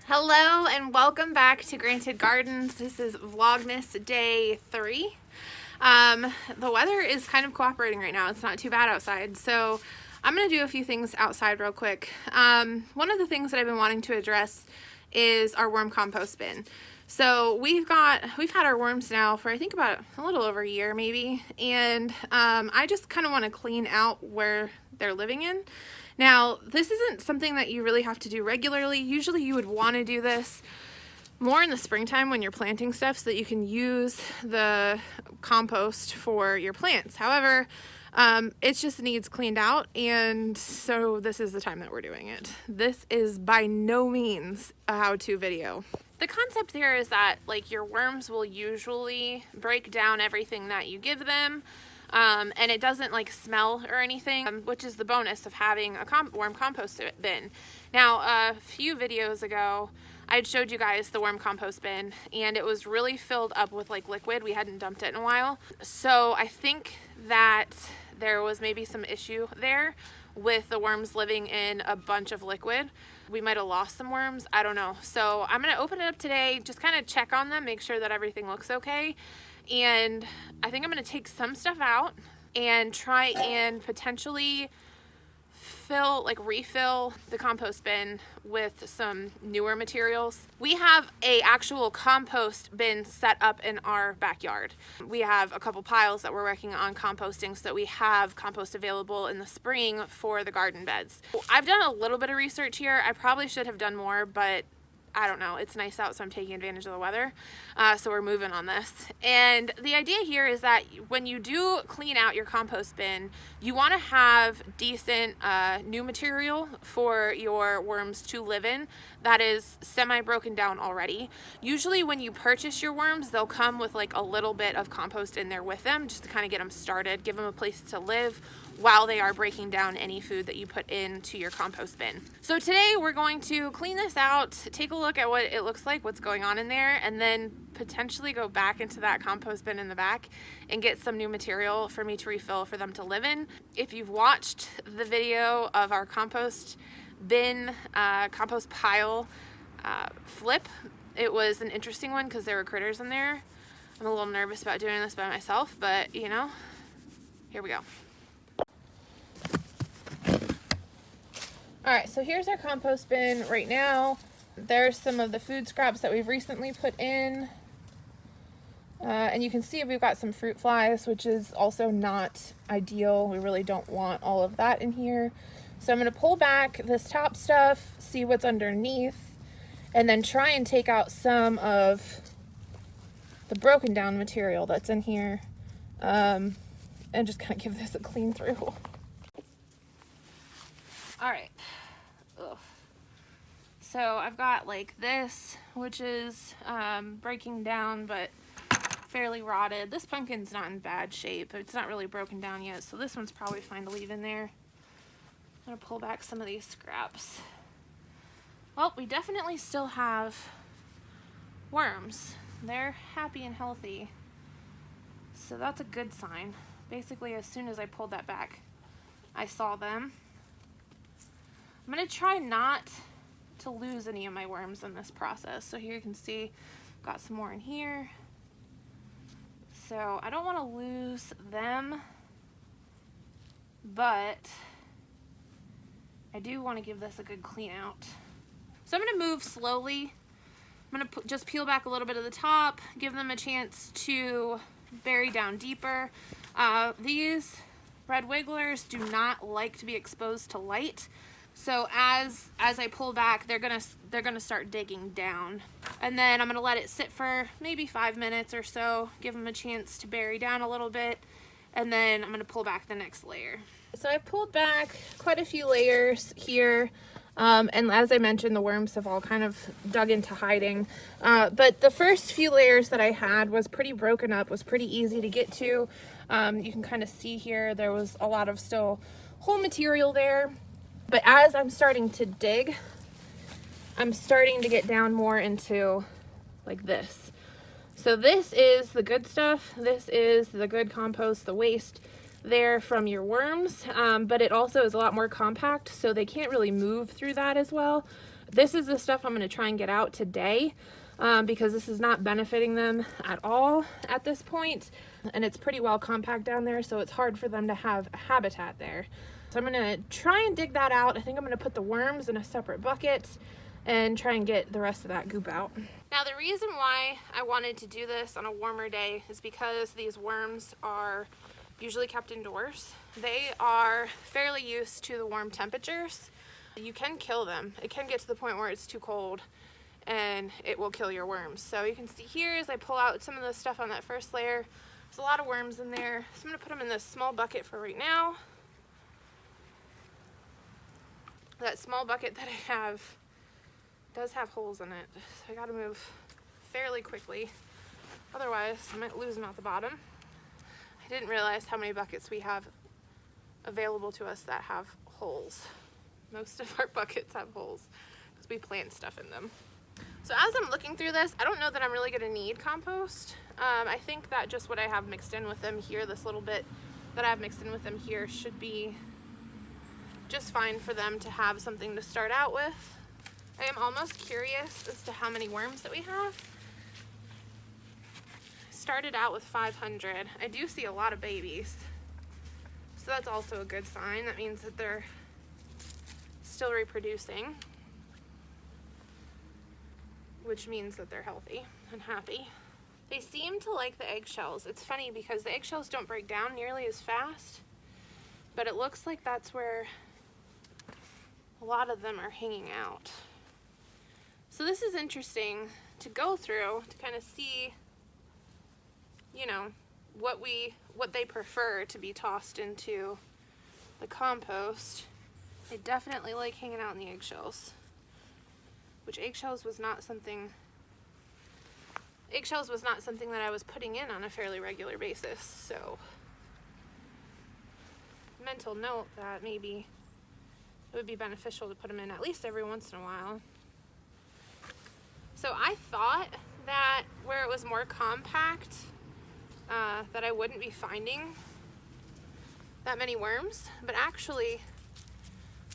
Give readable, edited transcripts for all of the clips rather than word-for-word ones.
Hello and welcome back to Granted Gardens. This is Vlogmas day 3. The weather is kind of cooperating right now. It's not too bad outside, so I'm going to do a few things outside real quick. One of the things that I've been wanting to address is our worm compost bin. So we've had our worms now for I think about a little over a year maybe, and I just kind of want to clean out where they're living in. Now, this isn't something that you really have to do regularly. Usually you would want to do this more in the springtime when you're planting stuff so that you can use the compost for your plants. However, it just needs cleaned out, and so this is the time that we're doing it. This is by no means a how-to video. The concept here is that like your worms will usually break down everything that you give them. And it doesn't like smell or anything, which is the bonus of having a worm compost bin. Now, a few videos ago, I had showed you guys the worm compost bin, and it was really filled up with like liquid. We hadn't dumped it in a while. So I think that there was maybe some issue there with the worms living in a bunch of liquid. We might have lost some worms, I don't know. So I'm gonna open it up today, just kind of check on them, make sure that everything looks okay. And I think I'm going to take some stuff out and try and potentially refill the compost bin with some newer materials. We have a actual compost bin set up in our backyard. We have a couple piles that we're working on composting so that we have compost available in the spring for the garden beds. I've done a little bit of research here. I probably should have done more, but I don't know, it's nice out, so I'm taking advantage of the weather. So we're moving on this. And the idea here is that when you do clean out your compost bin, you want to have decent new material for your worms to live in that is semi-broken down already. Usually when you purchase your worms, they'll come with like a little bit of compost in there with them just to kind of get them started, give them a place to live while they are breaking down any food that you put into your compost bin. So today we're going to clean this out, take a look at what it looks like, what's going on in there, and then potentially go back into that compost bin in the back and get some new material for me to refill for them to live in. If you've watched the video of our compost bin, compost pile flip, it was an interesting one because there were critters in there. I'm a little nervous about doing this by myself, but you know, here we go. Alright, so here's our compost bin right now. There's some of the food scraps that we've recently put in. And you can see we've got some fruit flies, which is also not ideal. We really don't want all of that in here. So I'm going to pull back this top stuff, see what's underneath, and then try and take out some of the broken down material that's in here. And just kind of give this a clean through. Alright. So I've got like this, which is breaking down but fairly rotted. This pumpkin's not in bad shape. It's not really broken down yet, so this one's probably fine to leave in there. I'm going to pull back some of these scraps. Well, we definitely still have worms. They're happy and healthy, so that's a good sign. Basically, as soon as I pulled that back, I saw them. I'm going to try not to lose any of my worms in this process. So here you can see I've got some more in here. So I don't want to lose them, but I do want to give this a good clean out. So I'm going to move slowly. I'm going to just peel back a little bit of the top, give them a chance to bury down deeper. These red wigglers do not like to be exposed to light. So as I pull back, they're gonna start digging down, and then I'm gonna let it sit for maybe 5 minutes or so, give them a chance to bury down a little bit, and then I'm gonna pull back the next layer. So I've pulled back quite a few layers here, and as I mentioned, the worms have all kind of dug into hiding. But the first few layers that I had was pretty broken up, was pretty easy to get to. You can kind of see here there was a lot of still whole material there. But as I'm starting to dig, I'm starting to get down more into like this. So this is the good stuff. This is the good compost, the waste there from your worms, but it also is a lot more compact, so they can't really move through that as well. This is the stuff I'm going to try and get out today because this is not benefiting them at all at this point, and it's pretty well compact down there, so it's hard for them to have a habitat there. So I'm going to try and dig that out. I think I'm going to put the worms in a separate bucket and try and get the rest of that goop out. Now the reason why I wanted to do this on a warmer day is because these worms are usually kept indoors. They are fairly used to the warm temperatures. You can kill them. It can get to the point where it's too cold and it will kill your worms. So you can see here as I pull out some of the stuff on that first layer, there's a lot of worms in there. So I'm gonna put them in this small bucket for right now. That small bucket that I have does have holes in it, so I gotta move fairly quickly. Otherwise, I might lose them out the bottom. I didn't realize how many buckets we have available to us that have holes. Most of our buckets have holes because we plant stuff in them. So as I'm looking through this, I don't know that I'm really gonna need compost. I think that just what I have mixed in with them here, this little bit that I have mixed in with them here, should be just fine for them to have something to start out with. I am almost curious as to how many worms that we have. I started out with 500. I do see a lot of babies, so that's also a good sign. That means that they're still reproducing, which means that they're healthy and happy. They seem to like the eggshells. It's funny because the eggshells don't break down nearly as fast, but it looks like that's where a lot of them are hanging out. So this is interesting to go through to kind of see, you know, what they prefer to be tossed into the compost. They definitely like hanging out in the eggshells, which eggshells was not something that I was putting in on a fairly regular basis. So mental note that maybe it would be beneficial to put them in at least every once in a while. So I thought that where it was more compact, that I wouldn't be finding that many worms, but actually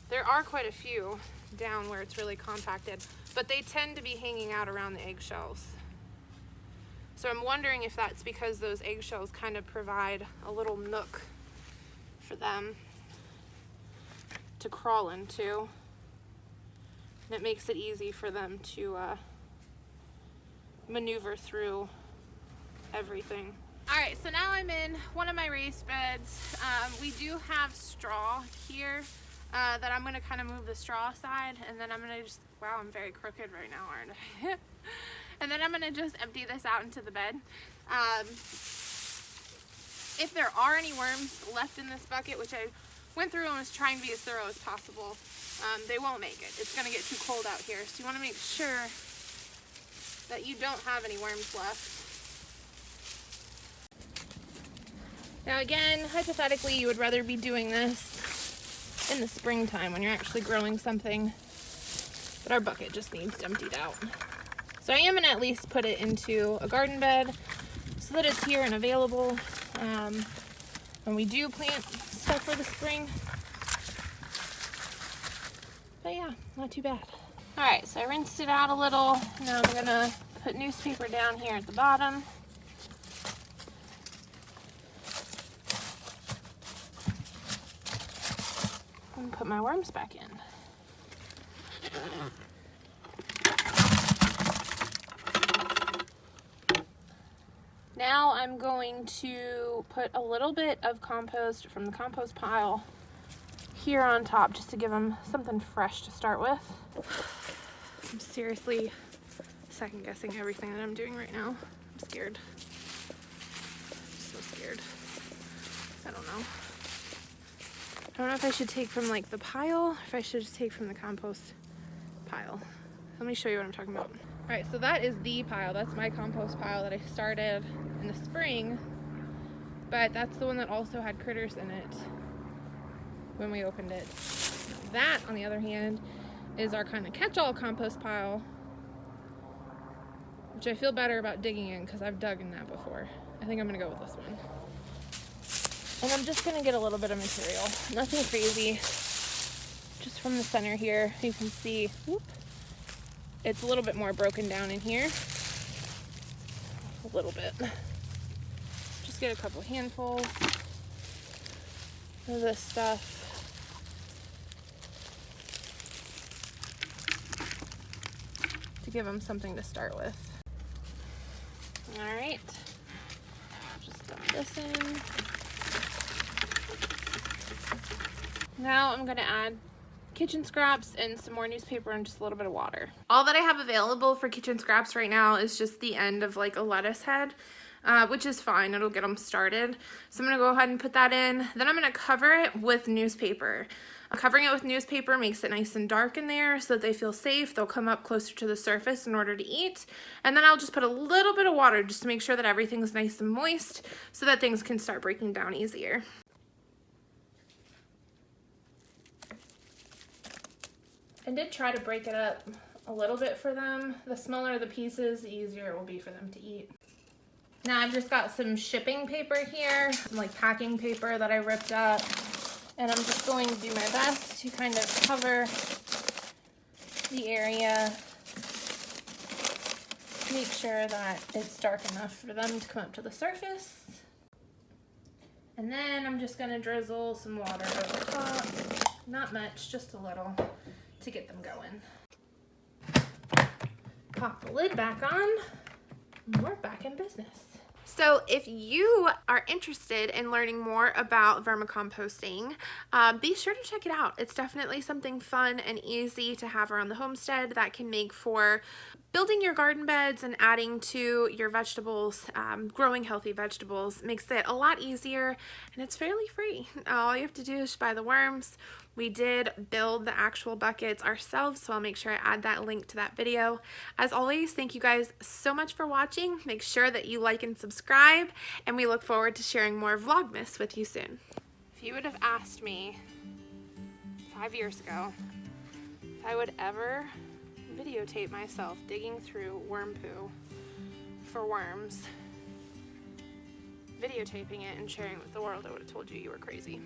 there are quite a few down where it's really compacted, but they tend to be hanging out around the eggshells. So I'm wondering if that's because those eggshells kind of provide a little nook for them to crawl into, and it makes it easy for them to maneuver through everything. Alright, so now I'm in one of my raised beds. We do have straw here that I'm going to kind of move the straw aside, and then I'm going to just, wow, I'm very crooked right now, aren't I? And then I'm going to just empty this out into the bed. If there are any worms left in this bucket, which I went through and was trying to be as thorough as possible, they won't make it. It's going to get too cold out here, so you want to make sure that you don't have any worms left. Now again, hypothetically, you would rather be doing this in the springtime when you're actually growing something, but our bucket just needs emptied out. So I am going to at least put it into a garden bed so that it's here and available when we do plant stuff for the spring. But yeah, not too bad. Alright, so I rinsed it out a little. Now I'm going to put newspaper down here at the bottom. And put my worms back in. Now I'm going to put a little bit of compost from the compost pile here on top just to give them something fresh to start with. I'm seriously second guessing everything that I'm doing right now. I'm scared. So scared. I don't know. I don't know if I should take from like the pile or if I should just take from the compost pile. Let me show you what I'm talking about. Alright, so that is the pile. That's my compost pile that I started in the spring, but that's the one that also had critters in it when we opened it. That, on the other hand, is our kind of catch-all compost pile, which I feel better about digging in because I've dug in that before. I think I'm going to go with this one. And I'm just going to get a little bit of material. Nothing crazy. Just from the center here, you can see, whoop, it's a little bit more broken down in here. A little bit. Just get a couple handfuls of this stuff. To give them something to start with. All right. Just dump this in. Now I'm gonna add kitchen scraps and some more newspaper and just a little bit of water. All that I have available for kitchen scraps right now is just the end of like a lettuce head, which is fine, it'll get them started. So I'm gonna go ahead and put that in. Then I'm gonna cover it with newspaper. Covering it with newspaper makes it nice and dark in there so that they feel safe. They'll come up closer to the surface in order to eat. And then I'll just put a little bit of water just to make sure that everything's nice and moist so that things can start breaking down easier. I did try to break it up a little bit for them. The smaller the pieces, the easier it will be for them to eat. Now I've just got some shipping paper here, some like packing paper that I ripped up, and I'm just going to do my best to kind of cover the area, make sure that it's dark enough for them to come up to the surface. And then I'm just gonna drizzle some water over top, not much, just a little, to get them going. Pop the lid back on, and we're back in business. So if you are interested in learning more about vermicomposting, be sure to check it out. It's definitely something fun and easy to have around the homestead that can make for building your garden beds and adding to your vegetables, growing healthy vegetables. Makes it a lot easier, and it's fairly free. All you have to do is buy the worms. We did build the actual buckets ourselves, so I'll make sure I add that link to that video. As always, thank you guys so much for watching. Make sure that you like and subscribe, and we look forward to sharing more Vlogmas with you soon. If you would have asked me 5 years ago if I would ever videotape myself digging through worm poo for worms, videotaping it and sharing it with the world, I would have told you you were crazy.